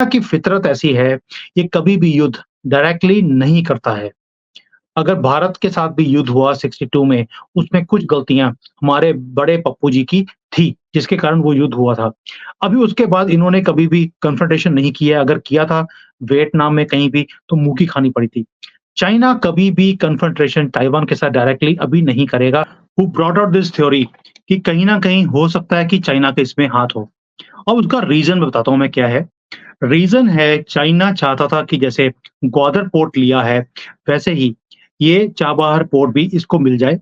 की फितरत ऐसी है, ये कभी भी युद्ध डायरेक्टली नहीं करता है। अगर भारत के साथ भी युद्ध हुआ 62 में, उसमें कुछ गलतियाँ हमारे बड़े पप्पू जी की थी, जिसके कारण वो युद्ध हुआ था। अभी उसके बाद इन्होंने कभी भी कन्फ्रंटेशन नहीं किया, अगर किया था वियतनाम में कहीं भी, तो मुँह की खानी पड़ी थी। चाइना कभी भी कन्फ्रंटेशन ताइवान के साथ डायरेक्टली अभी नहीं करेगा। हू ब्रॉट आउट दिस थ्योरी कि कहीं न कहीं हो सकता है कि चाइना का इसमें हाथ हो। अब उसका रीज़न मैं बताता हूँ मैं क्या है। रीज़न है चाइना चाहता था कि जैसे ग्वादर पोर्ट लिया है, वैसे ही ये चाबहार पोर्ट भी इसको मिल जाए।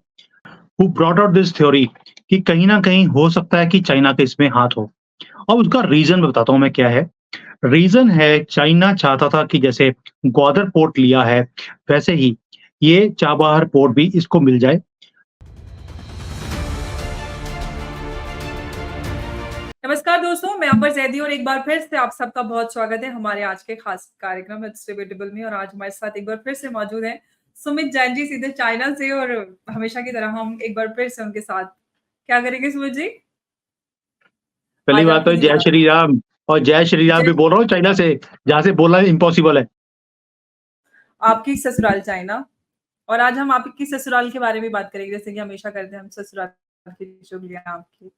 हू ब्रॉट आउट दिस थ्योरी कि कहीं न कहीं हो सकता है कि चाइना का इसमें हाथ हो। अब उसका रीज़न मैं बताता हूँ मैं क्या है। रीज़न है चाइना चाहता था कि जैसे ग्वादर पोर्ट लिया है, वैसे ही ये चाबहार पोर्ट भी इसको मिल जाए। नमस्कार दोस्तों, मैं अंबर जैदी और एक बार फिर से आप सबका बहुत स्वागत है हमारे आज के खास कार्यक्रम इट्स डिबेटेबल में। और आज हमारे साथ एक बार फिर से मौजूद हैं सुमित जैन जी सीधे चाइना से। और हमेशा की तरह हम एक बार फिर से उनके साथ क्या करेंगे सुमित जी? पहली आज बात आपकी तो जय श्री राम और जय श्री राम जय भी बोल रहा हूँ चाइना से, जहाँ से बोलना इम्पॉसिबल है। आपकी ससुराल चाइना। और आज हम आपकी ससुराल के बारे में बात करेंगे, जैसे कि हमेशा करते हैं हम ससुराल की चुगलियां आपकी।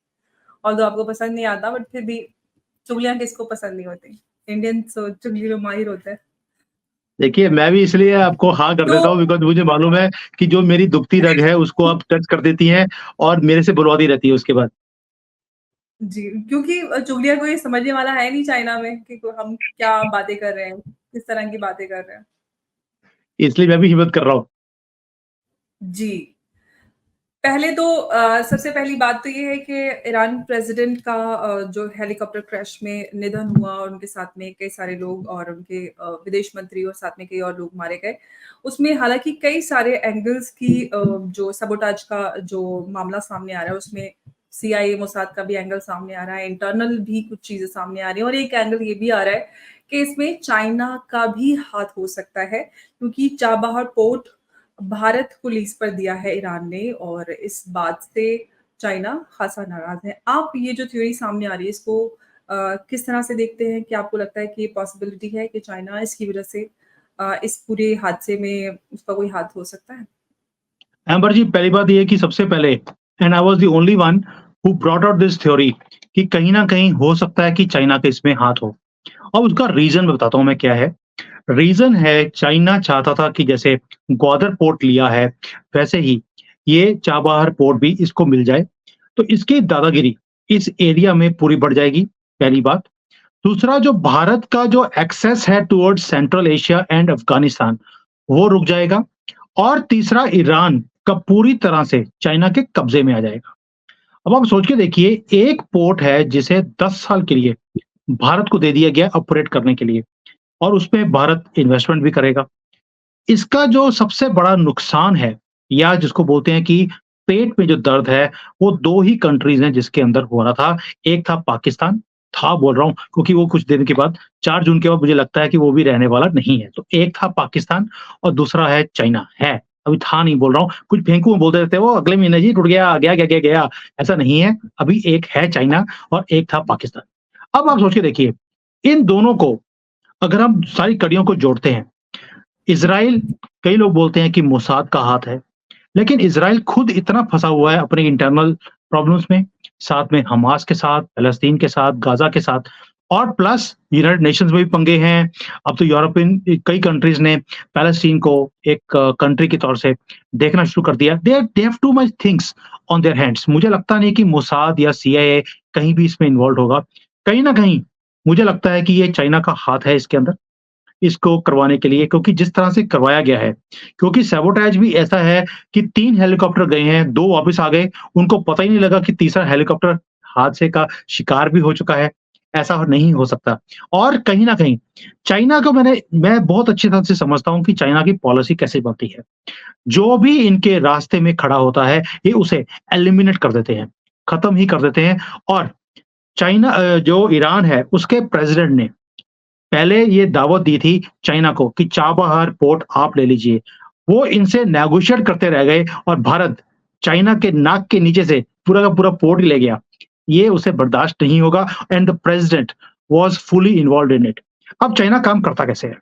ऑल्दो आपको पसंद नहीं आता, बट फिर भी चुगलियां किसको पसंद नहीं होती? इंडियन चुगली में माहिर होते हैं। देखिए, मैं भी इसलिए आपको हाँ कर तो देता हूँ बिकॉज़ मुझे मालूम है कि जो मेरी दुखती रग है उसको आप टच कर देती हैं और मेरे से बुलवाती रहती है उसके बाद। जी, क्योंकि चुगलियाँ कोई समझने वाला है नहीं चाइना में कि हम क्या बातें कर रहे हैं, किस तरह की बातें कर रहे हैं। इसलिए मैं भी हिम्मत कर रहा हूँ। जी, पहले तो सबसे पहली बात तो ये है कि ईरान प्रेज़िडेंट का जो हेलीकॉप्टर क्रैश में निधन हुआ और उनके साथ में कई सारे लोग और उनके विदेश मंत्री और साथ में कई और लोग मारे गए। उसमें हालाँकि कई सारे एंगल्स की जो सबोटाज का जो मामला सामने आ रहा है, उसमें सीआईए मोसाद का भी एंगल सामने आ रहा है, इंटरनल भी कुछ चीज़ें सामने आ रही हैं और एक एंगल ये भी आ रहा है कि इसमें चाइना का भी हाथ हो सकता है, क्योंकि चाबहार पोर्ट भारत को लीज़ पर दिया है ईरान ने और इस बात से चाइना ख़ासा नाराज़ है। आप ये जो थ्योरी सामने आ रही है इसको किस तरह से देखते हैं? क्या आपको लगता है कि ये पॉसिबिलिटी है कि चाइना इसकी वज़ह से इस पूरे हादसे में उसका कोई हाथ हो सकता है? एम्बर जी, पहली बात ये है कि सबसे पहले and I was the only one who brought out this theory कि कहीं न कहीं हो सकता है कि चाइना का इसमें हाथ हो। अब उसका रीज़न मैं बताता हूँ मैं क्या है। रीज़न है चाइना चाहता था कि जैसे ग्वादर पोर्ट लिया है, वैसे ही ये चाबहार पोर्ट भी इसको मिल जाए। तो इसकी दादागिरी इस एरिया में पूरी बढ़ जाएगी, पहली बात। दूसरा जो भारत का जो एक्सेस है towards central Asia and Afghanistan, वो रुक जाएगा और तीसरा ईरान का पूरी तरह से चाइना के कब्ज़े में आ जाएगा। अब आप सोच के देखिए, एक पोर्ट है जिसे 10 साल के लिए भारत को दे दिया गया ऑपरेट करने के लिए और उसमें भारत इन्वेस्टमेंट भी करेगा। इसका जो सबसे बड़ा नुकसान है या जिसको बोलते हैं कि पेट में जो दर्द है, वो 2 ही कंट्रीज़ हैं जिसके अंदर हो रहा था। एक था पाकिस्तान, था बोल रहा हूँ क्योंकि वो कुछ दिन के बाद 4 जून के बाद मुझे लगता है कि वो भी रहने वाला नहीं है। तो एक था पाकिस्तान और दूसरा है चाइना, है। अभी था नहीं बोल रहा हूँ, कुछ फेंकू में बोलते रहते हैं वो अगले महीने जी टूट गया, गया। ऐसा नहीं है, अभी एक है चाइना और एक था पाकिस्तान। अब आप सोच के देखिए, इन दोनों को अगर हम सारी कड़ियों को जोड़ते हैं, इज़राइल कई लोग बोलते हैं कि मोसाद का हाथ है, लेकिन इज़राइल खुद इतना फँसा हुआ है अपने इंटरनल प्रॉब्लम्स में, साथ में हमास के साथ, फ़लस्तीन के साथ, गाज़ा के साथ और प्लस यूनाइटेड नेशंस में भी पंगे हैं। अब तो यूरोपियन कई कंट्रीज़ ने पैलेस्टीन को एक कंट्री के तौर से देखना शुरू कर दिया। They have too much things on their hands. मुझे लगता नहीं कि मोसाद या सीआईए कहीं भी इसमें इन्वॉल्व्ड होगा। कहीं न कहीं मुझे लगता है कि ये चाइना का हाथ है इसके अंदर। इसको करवाने के लिए क्योंकि जिस तरह से करवाया गया है, क्योंकि सैबोटाज भी ऐसा है कि 3 हेलीकॉप्टर गए हैं, 2 वापस आ गए, उनको पता ही नहीं लगा कि तीसरा हेलीकॉप्टर हादसे का शिकार भी हो चुका है, ऐसा नहीं हो सकता। और कहीं न कहीं चाइना को मैं बहुत अच्छी तरह से समझता हूँ कि चाइना की पॉलिसी कैसे बनती है। जो भी इनके रास्ते में खड़ा होता है, ये उसे एलिमिनेट कर देते हैं, खत्म ही कर देते हैं और चाइना जो ईरान है, उसके प्रेज़िडेंट ने पहले ये दावत दी थी चाइना को कि चाबहार पोर्ट आप ले लीजिए। वो इनसे नेगोशिएट करते रह गए और भारत चाइना के नाक के नीचे से पूरा का पूरा पोर्ट ही ले गया। ये उसे बर्दाश्त नहीं होगा and the president was fully involved in it. अब चाइना काम करता कैसे है?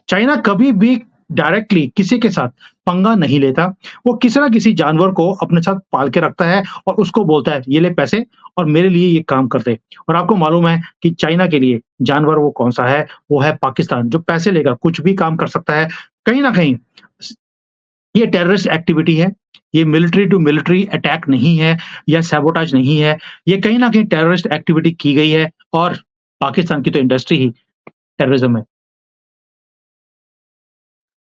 चाइना कभी भी डायरेक्टली किसी के साथ पंगा नहीं लेता। वो किसी ना किसी जानवर को अपने साथ पाल के रखता है और उसको बोलता है, "ये ले पैसे और मेरे लिए ये काम कर दे।" और आपको मालूम है कि चाइना के लिए जानवर वो कौन-सा है? वो है पाकिस्तान, जो पैसे लेकर कुछ भी काम कर सकता है। कहीं न कहीं स ये टेररिस्ट एक्टिविटी है। ये मिलिट्री टू मिलिट्री अटैक नहीं है या सैबोटाज नहीं है। ये कहीं न कहीं टेररिस्ट एक्टिविटी की गई है और पाकिस्तान की तो इंडस्ट्री ही टेररिज्म है।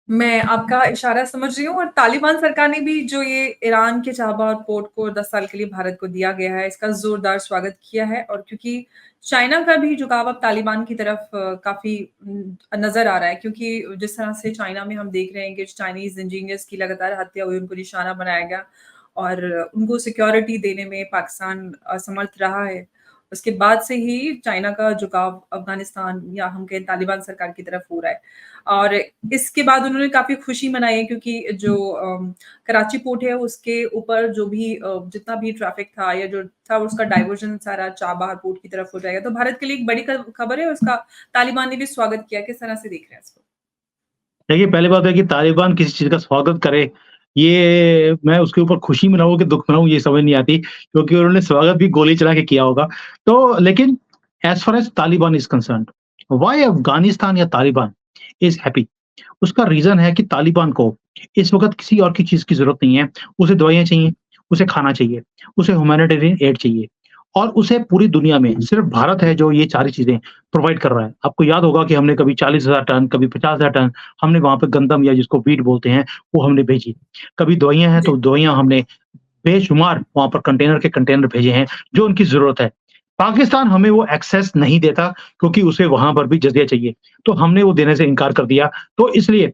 मैं आपका इशारा समझ रही हूँ और तालिबान सरकार ने भी जो ये ईरान के चाबहार पोर्ट को 10 साल के लिए भारत को दिया गया है, इसका ज़ोरदार स्वागत किया है और क्योंकि चाइना का भी झुकाव अब तालिबान की तरफ काफ़ी नज़र आ रहा है क्योंकि जिस तरह से चाइना में हम देख रहे हैं कि चाइनीज़ इंजीनियर्स की लगातार हत्या हुई, उनको निशाना बनाया गया और उनको सिक्योरिटी देने में पाकिस्तान असमर्थ रहा है। उसके बाद से ही चाइना का झुकाव अफ़गानिस्तान या हम कहें तालिबान सरकार की तरफ हो रहा है। और इसके बाद उन्होंने काफ़ी खुशी मनाई है क्योंकि जो कराची पोर्ट है उसके ऊपर जो भी जितना भी ट्रैफ़िक था या जो था उसका डाइवर्जन सारा चाबहार पोर्ट की तरफ हो जाएगा। तो भारत के लिए एक बड़ी ख खबर है और उसका तालिबान ने भी स्वागत किया। किस तरह से देख रहे हैं इसको? देखिए, पहली बात है कि तालिबान किसी चीज़ का स्वागत करे, ये मैं उसके ऊपर खुशी मनाऊँ कि दुःख मनाऊँ ये समझ नहीं आती, क्योंकि उन्होंने स्वागत भी गोली चला के किया होगा। तो लेकिन as far as Taliban is concerned, why Afghanistan या तालिबान इज़ हैप्पी? उसका रीज़न है कि तालिबान को इस वक़्त किसी और की चीज़ की ज़रूरत नहीं है। उसे दवाइयाँ चाहिए, उसे खाना चाहिए, उसे ह्यूमैनिटेरियन एड चाहिए और उसे पूरी दुनिया में सिर्फ़ भारत है जो ये सारी चीज़ें प्रोवाइड कर रहा है। आपको याद होगा कि हमने कभी 40,000 टन, कभी 50,000 टन हमने वहाँ पे गंदम या जिसको व्हीट बोलते हैं, वो हमने भेजी। कभी दवाइयाँ हैं, जी। तो दवाइयाँ हमने बेशुमार वहाँ पर कंटेनर के कंटेनर भेजे हैं, जो उनकी ज़रूरत है। पाकिस्तान हमें वो एक्सेस नहीं देता क्योंकि उसे वहाँ पर भी जज़िया चाहिए, तो हमने वो देने से इनकार कर दिया। तो इसलिए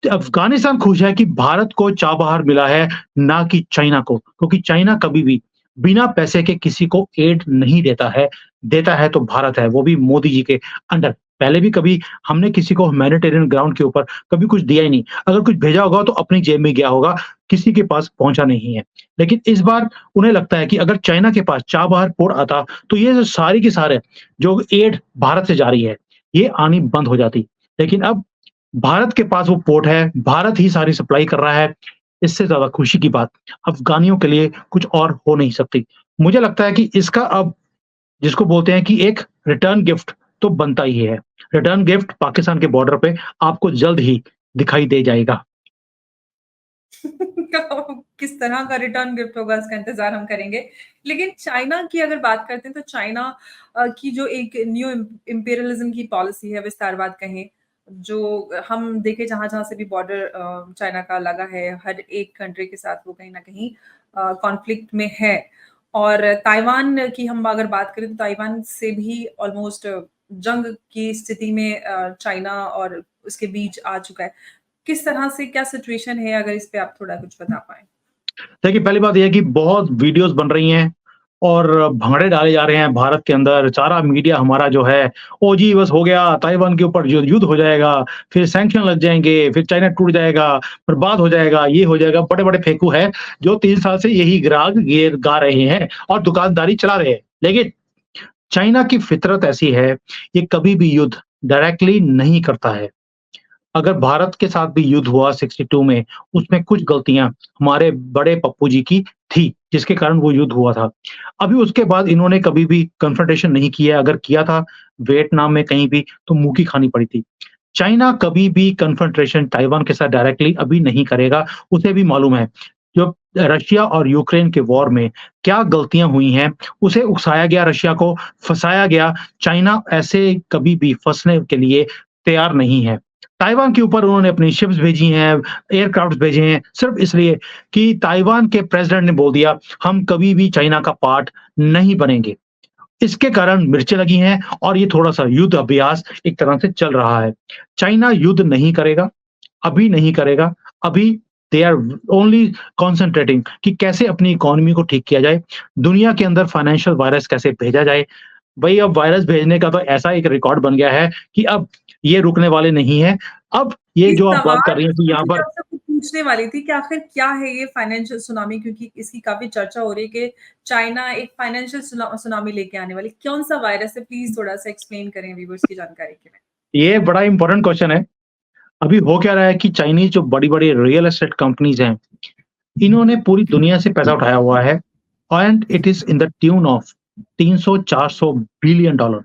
अफ़गानिस्तान खुश है कि भारत को चाबहार मिला है, ना कि चाइना को, क्योंकि चाइना कभी भी बिना पैसे के किसी को एड नहीं देता है तो भारत है, वो भी मोदी जी के अंडर। पहले भी कभी हमने किसी को ह्यूमैनिटेरियन ग्राउंड के ऊपर कभी कुछ दिया ही नहीं। अगर कुछ भेजा होगा तो अपनी जेब में गया होगा, किसी के पास पहुँचा नहीं है। लेकिन इस बार उन्हें लगता है कि अगर चाइना के पास चाबहार पोर्ट आता, तो ये जो सारी की सारे जो एड भारत से जा रही है, ये आनी बंद हो जाती। लेकिन अब भारत के पास वो पोर्ट है, भारत ही सारी सप्लाई कर रहा है। इससे ज़्यादा खुशी की बात अफ़गानियों के लिए कुछ और हो नहीं सकती। मुझे लगता है कि इसका अब जिसको बोलते हैं कि एक रिटर्न गिफ्ट तो बनता ही है। रिटर्न गिफ्ट पाकिस्तान के बॉर्डर पे आपको जल्द ही दिखाई दे जाएगा। किस तरह का रिटर्न गिफ्ट होगा इसका इंतज़ार हम करेंगे। लेकिन चाइना की अगर बात करते हैं तो चाइना की जो एक न्यू इम्पेरियलिज़्म की पॉलिसी है विस्तारवाद कहें, जो हम देखें जहाँ-जहाँ से भी बॉर्डर चाइना का लगा है, हर एक कंट्री के साथ वो कहीं न कहीं कॉन्फ्लिक्ट में है। और ताइवान की हम अगर बात करें तो ताइवान से भी ऑलमोस्ट जंग की स्थिति में चाइना और उसके बीच आ चुका है। किस तरह से क्या सिचुएशन है अगर इस पे आप थोड़ा कुछ बता पाएँ? देखिए, पहली बात ये है कि बहुत वीडियोज़ बन रही हैं और भंगड़े डाले जा रहे हैं भारत के अंदर। सारा मीडिया हमारा जो है, "ओ जी, बस हो गया, ताइवान के ऊपर युद्ध हो जाएगा, फिर सैंक्शन लग जाएँगे, फिर चाइना टूट जाएगा, बर्बाद हो जाएगा, ये हो जाएगा।" बड़े-बड़े फेंकू हैं, जो 3 साल से यही ग्राहक गे गा रहे हैं और दुकानदारी चला रहे हैं। लेकिन चाइना की फितरत ऐसी है, ये कभी भी युद्ध डायरेक्टली नहीं करता है। अगर भारत के साथ भी युद्ध हुआ 62 में, उसमें कुछ गलतियाँ हमारे बड़े पप्पू जी की थी, जिसके कारण वो युद्ध हुआ था। अभी उसके बाद इन्होंने कभी भी कन्फ्रंटेशन नहीं किया, अगर किया था वियतनाम में कहीं भी, तो मुँह की खानी पड़ी थी। चाइना कभी भी कन्फ्रंटेशन ताइवान के साथ डायरेक्टली अभी नहीं करेगा, उसे भी मालूम है। जो रशिया और यूक्रेन के वॉर में क्या गलतियाँ हुई हैं, उसे उकसाया गया रशिया को, फँसाया गया, चाइना ऐसे कभी भी फँसने के लिए तैयार नहीं है। ताइवान के ऊपर उन्होंने अपनी शिप्स भेजी हैं, एयरक्राफ्ट्स भेजे हैं, सिर्फ़ इसलिए कि ताइवान के प्रेज़िडेंट ने बोल दिया, हम कभी भी चाइना का पार्ट नहीं बनेंगे। इसके कारण मिर्चें लगी हैं और ये थोड़ा-सा युद्ध अभ्यास एक तरह से चल रहा है। चाइना युद्ध नहीं करेगा, अभी नहीं करेगा, अभी दे आर ओनली कॉन्संट्रेटिंग कि कैसे अपनी इकोनॉमी को ठीक किया जाए, दुनिया के अंदर फाइनेंशियल वायरस कैसे भेजा जाए। भई अब वायरस भेजने का तो ऐसा एक रिकॉर्ड बन गया है कि अब ये रुकने वाले नहीं हैं। अब ये एक जो आप बात कर सवाल रही हैं कि यहाँ मुझे पर आपसे कुछ पूछने वाली थी कि आखिर क्या है ये फाइनेंशियल सुनामी? क्योंकि इसकी काफ़ी चर्चा हो रही है कि चाइना एक फाइनेंशियल सुनामी लेके आने वाली। कौन-सा वायरस है? प्लीज़ थोड़ा-सा एक्सप्लेन करें व्यूअर्स की जानकारी के लिए। ये बड़ा इंपॉर्टेंट क्वेश्चन है। अभी हो क्या रहा है कि चाइनीज़ जो बड़ी-बड़ी रियल एस्टेट कंपनीज़ हैं, इन्होंने पूरी दुनिया से पैसा उठाया हुआ है and it is in the tune of 300-400 billion dollar.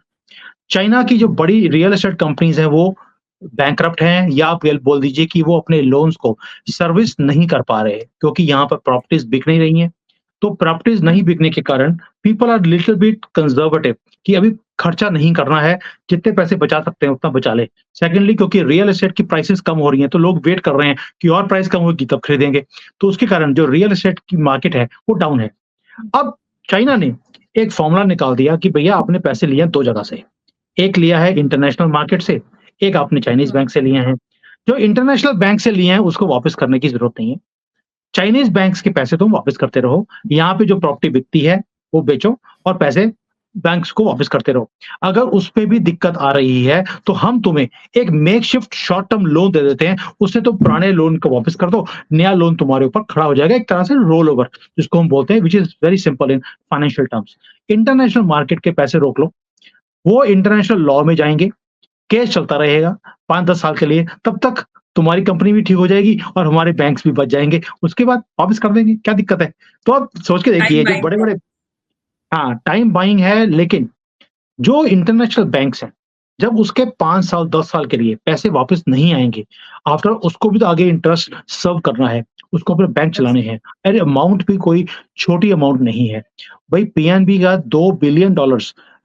China की जो बड़ी रियल एस्टेट कंपनीज़ हैं, वो बैंकरप्ट हैं या आप ये बोल दीजिए कि वो अपने लोन्स को सर्विस नहीं कर पा रहे हैं, क्योंकि यहाँ पर प्रॉपर्टीज़ बिक नहीं रही हैं। तो प्रॉपर्टीज़ नहीं हुँ, बिकने के कारण people are little bit conservative कि अभी खर्चा नहीं करना है, जितने पैसे बचा सकते हैं उतना बचा लें। सेकंडली क्योंकि रियल एस्टेट की प्राइसेज़ कम हो रही हैं, तो लोग वेट कर रहे हैं कि और प्राइस कम होगी तब खरीदेंगे। तो उसके कारण जो रियल एस्टेट की मार्केट है, वो डाउन है। अब चाइना ने एक फ़ॉर्मूला निकाल दिया कि भैया आपने पैसे लिए हैं 2 जगह से। एक लिया है इंटरनेशनल मार्केट से, एक आपने चाइनीज़ हुँ, बैंक से लिए हैं। जो इंटरनेशनल बैंक से लिए हैं उसको वापस करने की ज़रूरत नहीं है। चाइनीज़ बैंक्स के पैसे तुम वापस करते रहो। यहाँ पे जो प्रॉपर्टी बिकती है, वो बेचो और पैसे बैंक्स को वापस करते रहो। अगर उसपे भी दिक्कत आ रही है, तो हम तुम्हें एक मेकशिफ्ट शॉर्ट टर्म लोन दे देते हैं, उससे तुम पुराने लोन को वापस कर दो, नया लोन तुम्हारे ऊपर खड़ा हो जाएगा। एक तरह से रोल ओवर जिसको हम बोलते हैं which is very simple in financial terms. International market के पैसे रोक लो, वो इंटरनेशनल लॉ में जाएँगे, केस चलता रहेगा 5-10 साल के लिए, तब तक तुम्हारी कंपनी भी ठीक हो जाएगी और हमारे बैंक्स भी बच जाएँगे। उसके बाद वापस कर देंगे, क्या दिक्कत है? तो आप सोच के टाइम देखिए जो बाइंग है। बड़े-बड़े हाँ, टाइम बाइंग है लेकिन जो इंटरनेशनल बैंक्स हैं, जब उसके 5 साल, 10 साल के लिए पैसे वापस नहीं आएँगे, आफ्टर उसको भी तो आगे इंटरेस्ट सर्व करना है, उसको अपने बैंक चलाने हैं। अरे अमाउंट भी कोई छोटी अमाउंट नहीं है। भई पीएनबी का $2 बिलियन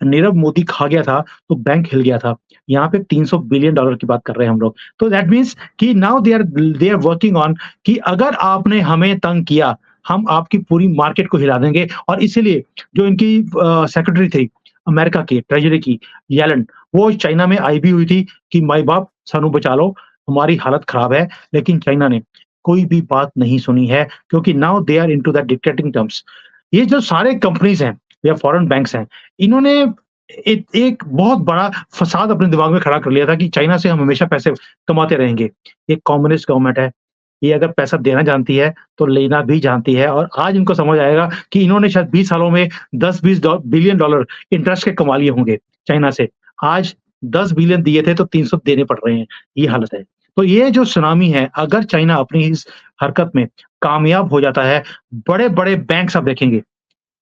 नीरव मोदी खा गया था, तो बैंक हिल गया था। यहाँ पे $300 बिलियन की बात कर रहे हैं हम लोग। तो दैट मीन्स कि now they are working on कि अगर आपने हमें तंग किया, हम आपकी पूरी मार्केट को हिला देंगे और इसीलिए जो इनकी सेक्रेटरी थी अमेरिका की ट्रेज़री की येलेन, वो चाइना में आई भी हुई थी कि माई बाप सानू बचा लो, हमारी हालत खराब है। लेकिन चाइना ने कोई भी बात नहीं सुनी है क्योंकि now they are into the dictating terms. ये जो सारे कंपनीज़ हैं या फॉरेन बैंक्स हैं, इन्होंने एक बहुत बड़ा फ़साद अपने दिमाग में खड़ा कर लिया था कि चाइना से हम हमेशा पैसे कमाते रहेंगे। ये कम्युनिस्ट गवर्नमेंट है, ये अगर पैसा देना जानती है, तो लेना भी जानती है और आज इनको समझ आएगा कि इन्होंने शायद 20 सालों में 10-20 बिलियन डॉलर इंटरेस्ट के कमा लिए होंगे चाइना से। आज 10 बिलियन दिए थे तो 300 देने पड़ रहे हैं, ये हालत है। तो ये जो सुनामी है, अगर चाइना अपनी इस हरकत में कामयाब हो जाता है, बड़े-बड़े बैंक्स आप देखेंगे,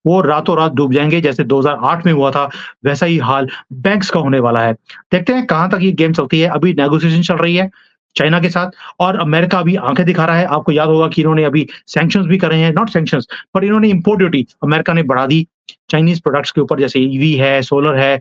वो रातों-रात डूब जाएँगे, जैसे 2008 में हुआ था, वैसा ही हाल बैंक्स का होने वाला है। देखते हैं कहाँ तक ये गेम चलती है, अभी नेगोशिएशन चल रही है चाइना के साथ और अमेरिका अभी आँखें दिखा रहा है। आपको याद होगा कि इन्होंने अभी सैंक्शंस भी करे हैं, नॉट सैंक्शंस पर इन्होंने इम्पोर्ट ड्यूटी अमेरिका ने बढ़ा दी, चाइनीज़ प्रोडक्ट्स के ऊपर जैसे ईवी है, सोलर है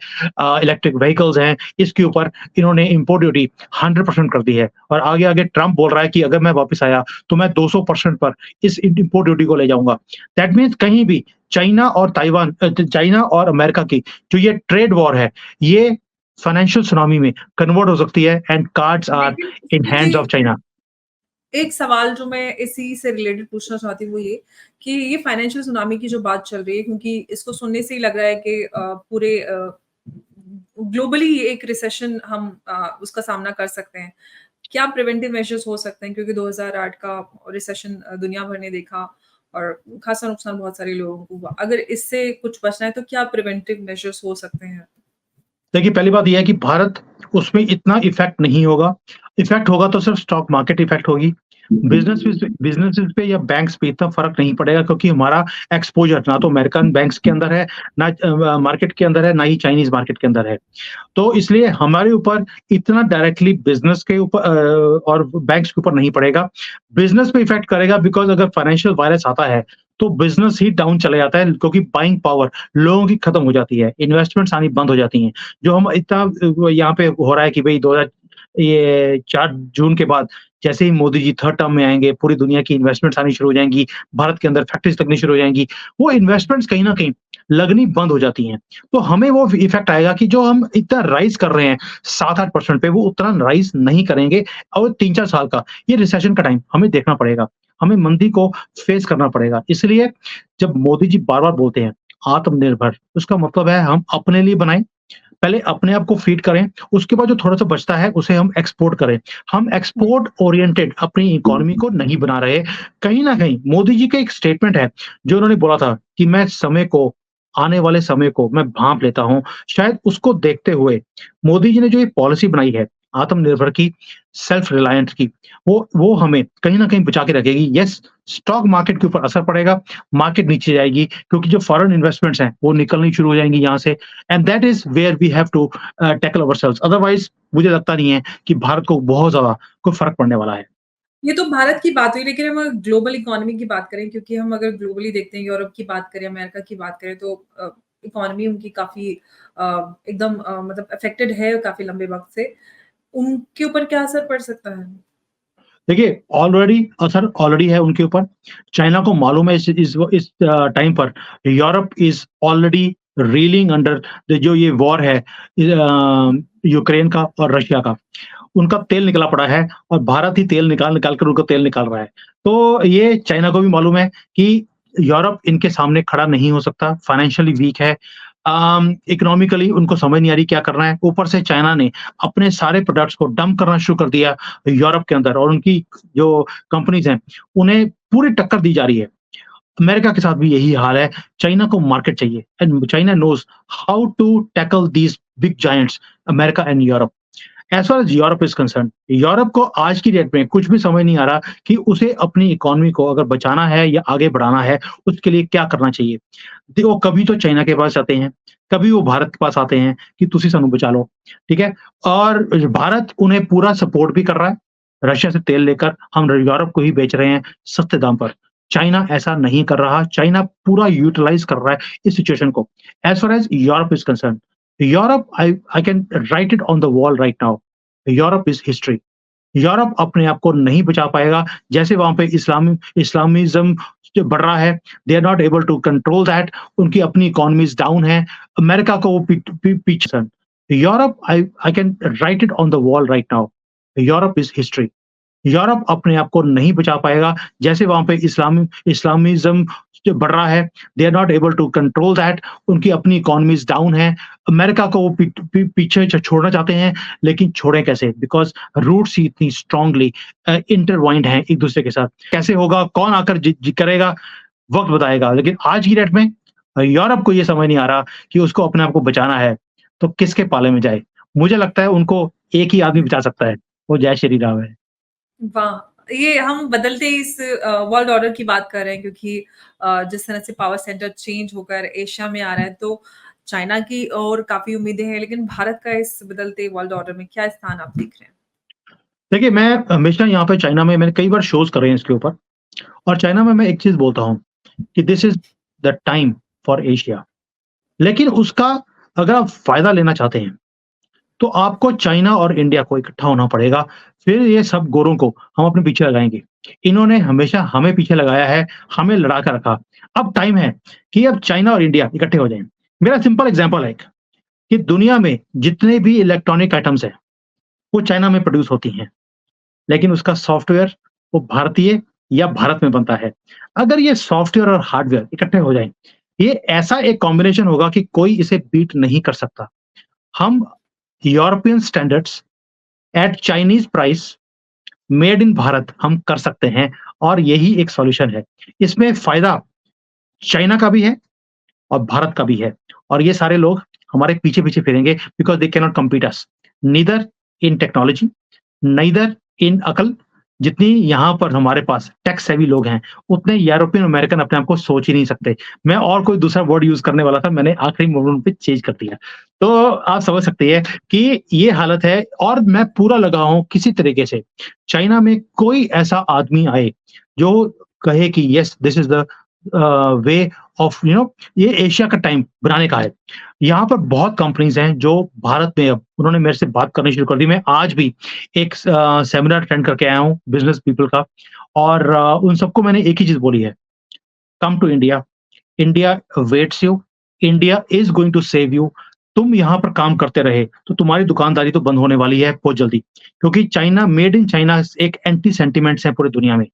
इलेक्ट्रिक व्हीकल्स हैं, इसके ऊपर इन्होंने इम्पोर्ट ड्यूटी 100% कर दी है और आगे-आगे ट्रम्प बोल रहा है कि अगर मैं वापस आया, तो मैं 200% पर इस इम्पोर्ट ड्यूटी को ले जाऊँगा। दैट मीन्स कहीं भी चाइना और अमेरिका की जो ये ट्रेड वॉर है, ये फाइनेंशियल सुनामी में कन्वर्ट हो सकती है एंड कार्ड्स आर लेकिन इन इसमें हैंड्स ऑफ भी चाइना। एक सवाल जो मैं इसी से रिलेटेड पूछना चाहती हूँ वो ये कि ये फाइनेंशियल सुनामी की जो बात चल रही है क्योंकि इसको सुनने से ही लग रहा है कि पूरे ग्लोबली एक रिसेशन हम उसका सामना कर सकते हैं। क्या प्रिवेंटिव मेजर्स हो सकते हैं? क्योंकि 2008 का रिसेशन दुनिया भर ने देखा और खासा नुकसान बहुत सारे लोगों को हुआ। अगर इससे कुछ बचना है तो क्या प्रिवेंटिव मेजर्स हो सकते हैं? देखिए, पहली बात ये है कि भारत उसमें इतना इफ़ेक्ट नहीं होगा। इफ़ेक्ट होगा तो सिर्फ़ स्टॉक मार्केट इफ़ेक्ट होगी। बिज़नेसेस पे या बैंक्स पे इतना फ़र्क नहीं पड़ेगा क्योंकि हमारा एक्सपोज़र ना तो अमेरिकन बैंक्स के अंदर है, ना मार्केट के अंदर है, ना ही चाइनीज़ मार्केट के अंदर है। तो इसलिए हमारे ऊपर इतना डायरेक्टली बिज़नेस के ऊपर और बैंक्स के ऊपर नहीं पड़ेगा। बिज़नेस पे इफ़ेक्ट करेगा बिकॉज़ अगर फाइनेंशियल वायरस आता है, तो बिज़नेस ही डाउन चला जाता है क्योंकि बाइंग पावर लोगों की खत्म हो जाती है, इन्वेस्टमेंट्स आनी बंद हो जाती हैं। जो हम इतना यहाँ पे हो रहा है कि भई 2000 ये 4 जून के बाद जैसे ही मोदी जी थर्ड टर्म में आएँगे, पूरी दुनिया की इन्वेस्टमेंट्स आनी शुरू हो जाएँगी, भारत के अंदर फैक्ट्रीज़ लगनी शुरू हो जाएँगी। वो इन्वेस्टमेंट्स कहीं न कहीं लगनी बंद हो जाती हैं। तो हमें वो इफ़ेक्ट आएगा कि जो हम इतना राइज़ कर रहे हैं 7-8% पे वो उतना राइज़ नहीं करेंगे और 3-4 साल का ये रिसेशन का टाइम हमें देखना पड़ेगा। हमें मंदी को फेस करना पड़ेगा। इसलिए जब मोदी जी बार-बार बोलते हैं आत्मनिर्भर, उसका मतलब है हम अपने लिए बनाएँ, पहले अपने आप को फीड करें, उसके बाद जो थोड़ा-सा बचता है उसे हम एक्सपोर्ट करें। हम हुँ, एक्सपोर्ट ओरिएंटेड अपनी इकोनॉमी को नहीं बना रहे। कहीं न कहीं मोदी जी का एक स्टेटमेंट है, जो उन्होंने बोला था कि मैं समय को आने वाले समय को मैं भाँप लेता हूँ, शायद उसको देखते हुए मोदी जी ने जो ये पॉलिसी बनाई है, आत्मनिर्भर की, सेल्फ रिलायंस की, वो हमें कहीं न कहीं बचा के रखेगी। येस, स्टॉक मार्केट के ऊपर असर पड़ेगा, मार्केट नीचे जाएगी क्योंकि जो फॉरेन इन्वेस्टमेंट्स हैं, वो निकलनी शुरू हो जाएँगी यहाँ से and that is where we have to tackle ourselves otherwise मुझे लगता नहीं है कि भारत को बहुत ज़्यादा कोई फ़र्क पड़ने वाला है। ये तो भारत की बात हुई, लेकिन हम अगर ग्लोबल इकोनॉमी की बात करें, क्योंकि हम अगर ग्लोबली देखते हैं, यूरोप की बात करें, अमेरिका की बात करें, तो इकोनॉमी उनकी काफ़ी एकदम मतलब अफ़ेक्टेड है काफ़ी लंबे वक़्त से। उनके ऊपर क्या असर पड़ सकता है? देखिए, ऑलरेडी असर ऑलरेडी है उनके ऊपर। चाइना को मालूम है इस टाइम पर Europe is already reeling under the जो ये वॉर है यूक्रेन का और रशिया का। उनका तेल निकला पड़ा है और भारत ही तेल निकाल-निकाल कर उनको तेल निकाल रहा है। तो ये चाइना को भी मालूम है कि यूरोप इनके सामने खड़ा नहीं हो सकता, फाइनेंशियली वीक है। इकोनॉमिकली उनको समझ नहीं आ रही क्या करना है। ऊपर से चाइना ने अपने सारे प्रोडक्ट्स को डंप करना शुरू कर दिया यूरोप के अंदर और उनकी जो कंपनीज़ हैं, उन्हें पूरी टक्कर दी जा रही है। अमेरिका के साथ भी यही हाल है। चाइना को मार्केट चाहिए and China knows how to tackle these big giants America and Europe. As far as Europe is concerned, Europe को आज की डेट में कुछ भी समझ नहीं आ रहा कि उसे अपनी इकोनॉमी को अगर बचाना है या आगे बढ़ाना है, उसके लिए क्या करना चाहिए। देखो कभी तो चाइना के पास जाते हैं, कभी वो भारत के पास आते हैं कि तुसी सानू बचा लो, ठीक है? और भारत उन्हें पूरा सपोर्ट भी कर रहा है, रशिया से तेल लेकर हम यूरोप को ही बेच रहे हैं सस्ते दाम पर। चाइना ऐसा नहीं कर रहा, चाइना पूरा यूटिलाइज़ कर रहा है इस सिचुएशन को। As far as Europe is concerned, Europe I can write it on the wall right now, Europe is history. Europe अपने आप को नहीं बचा पाएगा, जैसे वहाँ पे इस्लामिज़्म जो बढ़ रहा है, they are not able to control that, उनकी अपनी इकोनॉमीज़ डाउन है, अमेरिका को वो पीछे Europe I can write it on the wall right now, Europe is history. Europe अपने आप को नहीं बचा पाएगा, जैसे वहाँ पे इस्लामिज़्म जो बढ़ रहा है, they are not able to control that, उनकी अपनी इकोनॉमीज़ डाउन है, अमेरिका को वो पीछे छोड़ना चाहते हैं, लेकिन छोड़ें कैसे? बिकॉज़ रूट्स ही इतनी स्ट्रांगली इंटरवाइंड हैं एक-दूसरे के साथ। कैसे होगा, कौन आकर जी करेगा, वक़्त बताएगा। लेकिन आज की डेट में यूरोप को ये समझ नहीं आ रहा कि उसको अपने आप को बचाना है, तो किसके पाले में जाए? मुझे लगता है उनको एक ही आदमी बचा सकता है, वो जय श्री राम है। वाह! ये हम बदलते इस वर्ल्ड ऑर्डर की बात कर रहे हैं, क्योंकि जिस तरह से पावर सेंटर चेंज होकर एशिया में आ रहा है, तो चाइना की और काफ़ी उम्मीदें हैं, लेकिन भारत का इस बदलते वर्ल्ड ऑर्डर में क्या स्थान आप देख रहे हैं? देखिए, मैं हमेशा यहाँ पे चाइना में मैंने कई बार शोज़ करे हैं इसके ऊपर और चाइना में मैं एक चीज़ बोलता हूँ कि this is the time for Asia. लेकिन उसका अगर आप फ़ायदा लेना चाहते हैं, तो आपको चाइना और इंडिया को इकट्ठा होना पड़ेगा, फिर ये सब गोरों को हम अपने पीछे लगाएँगे। इन्होंने हमेशा हमें पीछे लगाया है, हमें लड़ा कर रखा। अब टाइम है कि अब चाइना और इंडिया इकट्ठे हो जाएँ। मेरा सिंपल एग्ज़ाम्पल है एक, कि दुनिया में जितने भी इलेक्ट्रॉनिक आइटम्स हैं, वो चाइना में प्रोड्यूस होती हैं। लेकिन उसका सॉफ्टवेयर वो भारतीय या भारत में बनता है। अगर ये सॉफ्टवेयर और हार्डवेयर इकट्ठे हो जाएँ, ये ऐसा एक कॉम्बिनेशन होगा कि कोई इसे बीट नहीं कर सकता। हम European standards at Chinese price made in Bharat हम कर सकते हैं और यही एक सॉल्यूशन है। इसमें फ़ायदा चाइना का भी है और भारत का भी है और ये सारे लोग हमारे पीछे-पीछे फिरेंगे because they can not compete us, neither in technology, neither in अकल। जितनी यहाँ पर हमारे पास टेक सेवी लोग हैं, उतने यूरोपियन अमेरिकन अपने आप को सोच ही नहीं सकते। मैं और कोई दूसरा वर्ड यूज़ करने वाला था, मैंने आखिरी मोमेंट पे चेंज कर दिया। तो आप समझ सकते हैं कि ये हालत है और मैं पूरा लगा हूँ किसी तरीके से चाइना में कोई ऐसा आदमी आए, जो कहे कि yes this is the way of ये एशिया का टाइम बनाने का है। यहाँ पर बहुत कंपनीज़ हैं जो भारत में अब उन्होंने मेरे से बात करनी शुरू कर दी। मैं आज भी एक सेमिनार अटेंड करके आया हूँ बिज़नेस पीपल का और उन सबको मैंने एक ही चीज़ बोली है, come to India, India waits you, India is going to save you. तुम यहाँ पर काम करते रहे, तो तुम्हारी दुकानदारी तो बंद होने वाली है बहुत जल्दी। क्योंकि चाइना मेड इन चाइना एक एंटी सेंटिमेंट्स है पूरी दुनिया में।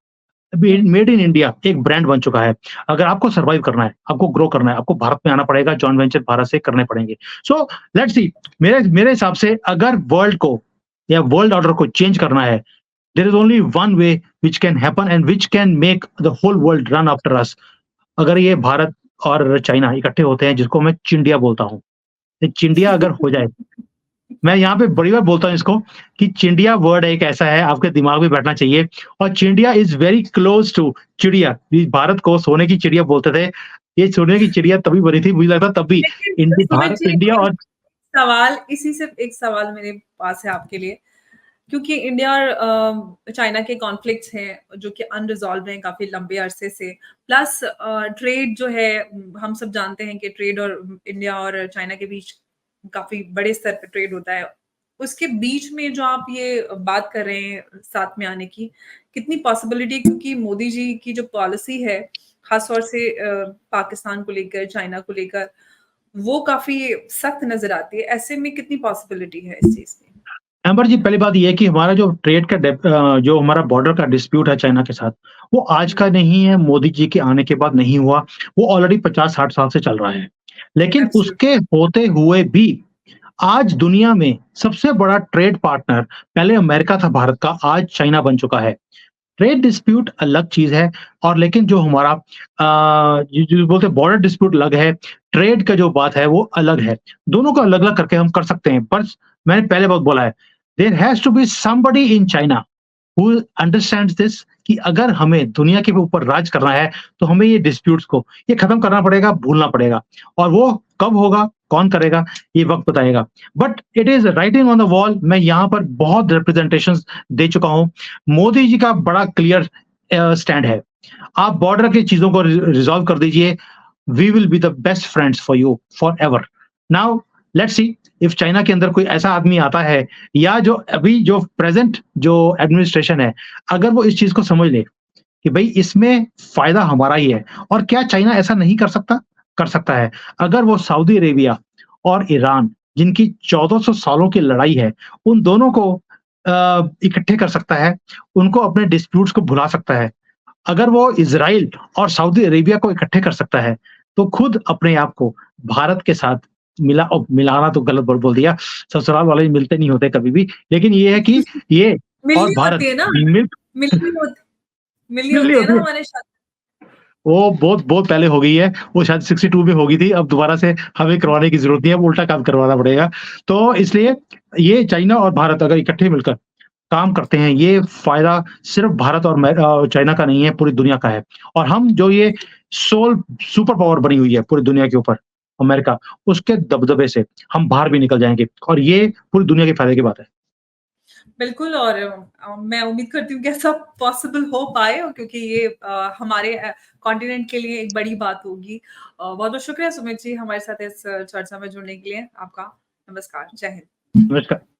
मेड इन इंडिया एक ब्रांड बन चुका है। अगर आपको सर्वाइव करना है, आपको ग्रो करना है, आपको भारत में आना पड़ेगा, जॉइंट वेंचर भारत से करने पड़ेंगे। सो लेट्स सी, मेरे मेरे हिसाब से अगर वर्ल्ड को या वर्ल्ड ऑर्डर को चेंज करना है, there is only one way which can happen and which can make the whole world run after us. अगर ये भारत और चाइना इकट्ठे होते हैं जिसको मैं चिंडिया बोलता हूँ। ये चिंडिया अगर हो जाए, मैं यहाँ पे बड़ी बार बोलता हूँ इसको कि चिंडिया वर्ड एक ऐसा है आपके दिमाग में बैठना चाहिए और चिंडिया इज़ वेरी क्लोज़ टू चिड़िया। ये भारत को सोने की चिड़िया बोलते थे। ये सोने की चिड़िया तभी बनी थी मुझे लगता है तब भी लेकिन सुमित भारत जी, इंडिया और सवाल इसी से एक सवाल मेरे पास है आपके लिए, क्योंकि इंडिया और चाइना के कॉन्फ्लिक्ट्स हैं जो कि अनरिज़ॉल्व्ड हैं काफ़ी लंबे अरसे से। प्लस ट्रेड जो है हम सब जानते हैं कि ट्रेड और इंडिया और चाइना के बीच काफ़ी बड़े स्तर पे ट्रेड होता है। उसके बीच में जो आप ये बात कर रहे हैं साथ में आने की, कितनी पॉसिबिलिटी, क्योंकि मोदी जी की जो पॉलिसी है, ख़ास तौर से पाकिस्तान को लेकर, चाइना को लेकर, वो काफ़ी सख्त नज़र आती है। ऐसे में कितनी पॉसिबिलिटी है इस चीज़ की? अमर जी, पहली बात ये है कि हमारा जो ट्रेड का जो हमारा बॉर्डर का डिस्प्यूट है चाइना के साथ, वो आज हुँ, का नहीं है, मोदी जी के आने के बाद नहीं हुआ, वो ऑलरेडी 50-60 साल से चल रहा है। लेकिन एब्सोल्यूट उसके होते हुए भी आज दुनिया में सबसे बड़ा ट्रेड पार्टनर पहले अमेरिका था भारत का, आज चाइना बन चुका है। ट्रेड डिस्प्यूट अलग चीज़ है और लेकिन जो हमारा ये जो बोलते हैं बॉर्डर डिस्प्यूट अलग है, ट्रेड का जो बात है वो अलग है। दोनों को अलग-अलग करके हम कर सकते हैं, पर मैंने पहले बहुत बोला है, there has to be somebody in China who understands this कि अगर हमें दुनिया के ऊपर राज करना है, तो हमें ये डिस्प्यूट्स को ये खत्म करना पड़ेगा, भूलना पड़ेगा और वो कब होगा, कौन करेगा, ये वक़्त बताएगा। But it is writing on the wall मैं यहाँ पर बहुत रिप्रेजेंटेशंस दे चुका हूँ। मोदी जी का बड़ा क्लियर स्टैंड है। आप बॉर्डर की चीज़ों को रिज़ॉल्व कर दीजिए, we will be the best friends for you forever. Now let's see if China के अंदर कोई ऐसा आदमी आता है या जो अभी जो प्रेज़ेंट जो एडमिनिस्ट्रेशन है, अगर वो इस चीज़ को समझ ले कि भई इसमें फ़ायदा हमारा ही है और क्या चाइना ऐसा नहीं कर सकता? कर सकता है। अगर वो सऊदी अरेबिया और ईरान जिनकी 1400 सालों की लड़ाई है, उन दोनों को इकट्ठे कर सकता है, उनको अपने डिस्प्यूट्स को भुला सकता है। अगर वो इज़राइल और सऊदी अरेबिया को इकट्ठे कर सकता है, तो खुद अपने आप को भारत के साथ मिलाना तो गलत वर्ड बोल दिया, ससुराल वाले मिलते नहीं होते कभी भी। लेकिन ये है कि ये और मिलनी भारत होती है ना, मिल मिलनी होती मिलनी मिल रही होती है होती ना है। हमारे साथ। वो बहुत बहुत पहले हो गई है, वो शायद 62 में हो गई थी, अब दोबारा से हमें करवाने की ज़रूरत नहीं है, अब उल्टा काम करवाना पड़ेगा। तो इसलिए ये चाइना और भारत अगर इकट्ठे मिलकर काम करते हैं, ये फ़ायदा सिर्फ़ भारत और चाइना का नहीं है, पूरी दुनिया का है। और हम जो ये सोल सुपर पावर बनी हुई है पूरी दुनिया के ऊपर, अमेरिका, उसके दबदबे से हम बाहर भी निकल जाएँगे और ये पूरी दुनिया के फ़ायदे की बात है। बिल्कुल, और मैं उम्मीद करती हूँ कि ऐसा पॉसिबल हो पाए, क्योंकि ये हमारे कॉन्टिनेंट के लिए एक बड़ी बात होगी। बहुत-बहुत शुक्रिया सुमित जी हमारे साथ इस चर्चा में जुड़ने के लिए। आपका नमस्कार। जय हिंद। नमस्कार।